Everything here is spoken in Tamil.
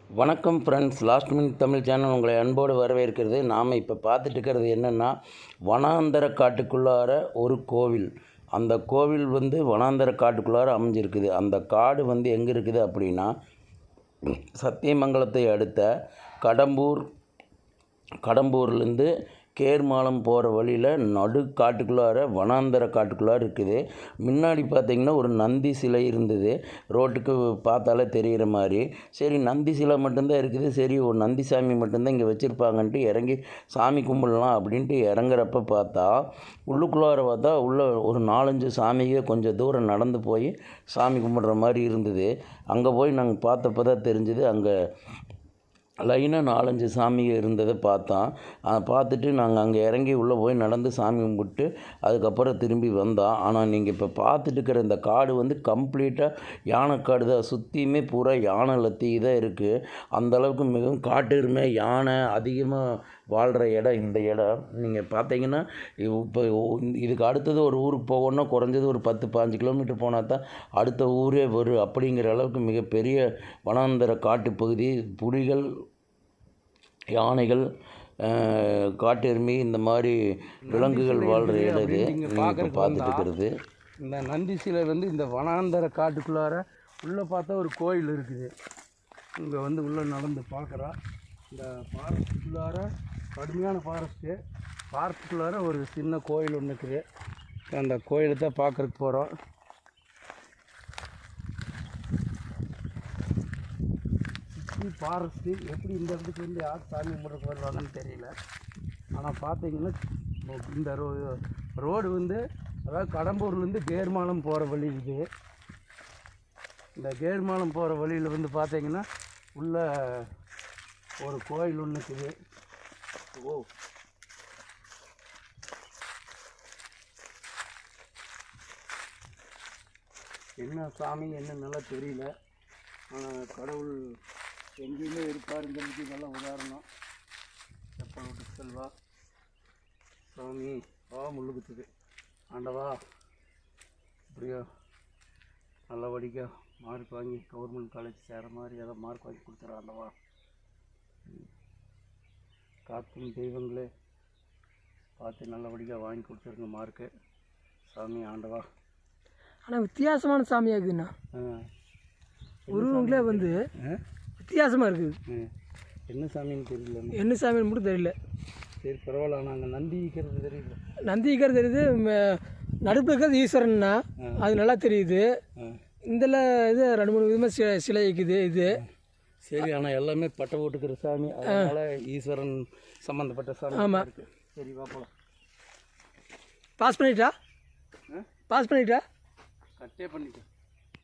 வணக்கம் friends, last minute Tamil channel உங்களை அன்போடு வரவேற்கிறது. நாம் இப்போ பார்த்துட்டு இருக்கிறது என்னென்னா, வனாந்தர காட்டுக்குள்ளார ஒரு கோவில். அந்த கோவில் வனாந்தர காட்டுக்குள்ளார அமைஞ்சிருக்குது. அந்த காடு எங்கே இருக்குது அப்படின்னா, சத்தியமங்கலத்தை அடுத்த கடம்பூர்லேருந்து கேர்மாலம் போகிற வழியில் நடு காட்டுக்குள்ளார வனாந்தர காட்டுக்குள்ளார இருக்குது. முன்னாடி பார்த்திங்கன்னா ஒரு நந்தி சிலை இருந்தது, ரோட்டுக்கு பார்த்தாலே தெரிகிற மாதிரி. சரி, நந்தி சிலை மட்டும்தான் இருக்குது, சரி ஒரு நந்தி சாமி மட்டும்தான் இங்கே வச்சுருப்பாங்கன்ட்டு இறங்கி சாமி கும்பிடலாம் அப்படின்ட்டு இறங்குறப்ப பார்த்தா, உள்ளுக்குள்ளார பார்த்தா உள்ளே ஒரு 4-5 சாமியே கொஞ்சம் தூரம் நடந்து போய் சாமி கும்பிட்ற மாதிரி இருந்தது. அங்கே போய் நாங்கள் பார்த்தப்போ தான் தெரிஞ்சுது, அங்கே லைனாக 4-5 சாமிங்க இருந்ததை பார்த்தோம். பார்த்துட்டு நாங்கள் அங்கே இறங்கி உள்ளே போய் நடந்து சாமி கும்பிட்டு அதுக்கப்புறம் திரும்பி வந்தோம். ஆனால் நீங்கள் இப்போ பார்த்துட்டு இருக்கிற இந்த காடு கம்ப்ளீட்டாக யானைக்காடு தான். சுற்றியுமே பூரா யானை லத்தி தான் இருக்குது. அந்தளவுக்கு மிகவும் காட்டெருமை யானை அதிகமாக வாழ்கிற இடம் இந்த இடம். நீங்கள் பார்த்தீங்கன்னா இப்போ இதுக்கு அடுத்தது ஒரு ஊருக்கு போகணுன்னா குறைஞ்சது ஒரு 10-15 கிலோமீட்டர் போனால் தான் அடுத்த ஊரே வரும். அப்படிங்கிற அளவுக்கு மிகப்பெரிய வனாந்தர காட்டுப்பகுதி. புலிகள், யானைகள், காட்டெருமை, இந்த மாதிரி விலங்குகள் வாழ்கிற இடம் இது. நீங்கள் பார்த்துட்டு இருக்கிறது இந்த நந்தி சிலை இந்த வனாந்தர காட்டுக்குள்ளார உள்ளே பார்த்தா ஒரு கோயில் இருக்குது. இங்கே உள்ளே நடந்து பார்க்குறா. இந்த ஃபாரஸ்ட்டுக்குள்ளார கடுமையான ஃபாரஸ்ட்டுக்குள்ளார ஒரு சின்ன கோயில் ஒன்று இருக்குது. அந்த கோயிலை தான் பார்க்குறதுக்கு போகிறோம். ஃபாரஸ்ட்டு எப்படி இந்த இடத்துக்கு யார் சாமி கும்பிட்றதுக்கு வருவாங்கன்னு தெரியல. ஆனால் பார்த்தீங்கன்னா இந்த ரோடு அதாவது கடம்பூர்லேருந்து கேர்மாலம் போகிற வழி இது. இந்த கேர்மாலம் போகிற வழியில் பார்த்தீங்கன்னா உள்ள ஒரு கோயில் ஒன்று இருக்குது. ஓ, என்ன சாமி என்ன நல்லா தெரியல. ஆனால் கடவுள் எங்கேயுமே இருப்பாருங்கிறதுக்கு நல்ல உதாரணம். செப்பல் விட்டு செல்வா சாமி முள்ளு குத்துது. ஆண்டவா இப்படியோ நல்லபடியாக மார்க் வாங்கி கவர்மெண்ட் காலேஜ் சேர மாதிரி ஏதோ மார்க் வாங்கி கொடுத்துற ஆண்டவா. காக்கும் தெய்வங்களே பார்த்து நல்லபடியாக வாங்கி கொடுத்துருங்க மார்க்கு சாமி. ஆண்டவா. ஆனால் வித்தியாசமான சாமியாக இருக்குதுண்ணா. உருவங்களே வித்தியாசமாக இருக்குது. என்ன சாமின்னு தெரியல. என்ன சாமின்னு மட்டும் தெரியல. சரி, பரவாயில்ல. நாங்கள் நந்திக்கிறது தெரியல. நந்திக்கிறது தெரியுது. நடுப்பில் இருக்கிறது ஈஸ்வரன்னா அது நல்லா தெரியுது. இதில் இது 2-3 விதமாக சிலை இருக்குது இது. சரி, ஆனால் எல்லாமே பட்டை போட்டுக்கிற சாமி, அதனால் ஈஸ்வரன் சம்மந்தப்பட்ட சாமி. ஆமாம். சரி, வா போகலாம். பாஸ் பண்ணிட்டா கட்டே பண்ணிட்டேன்.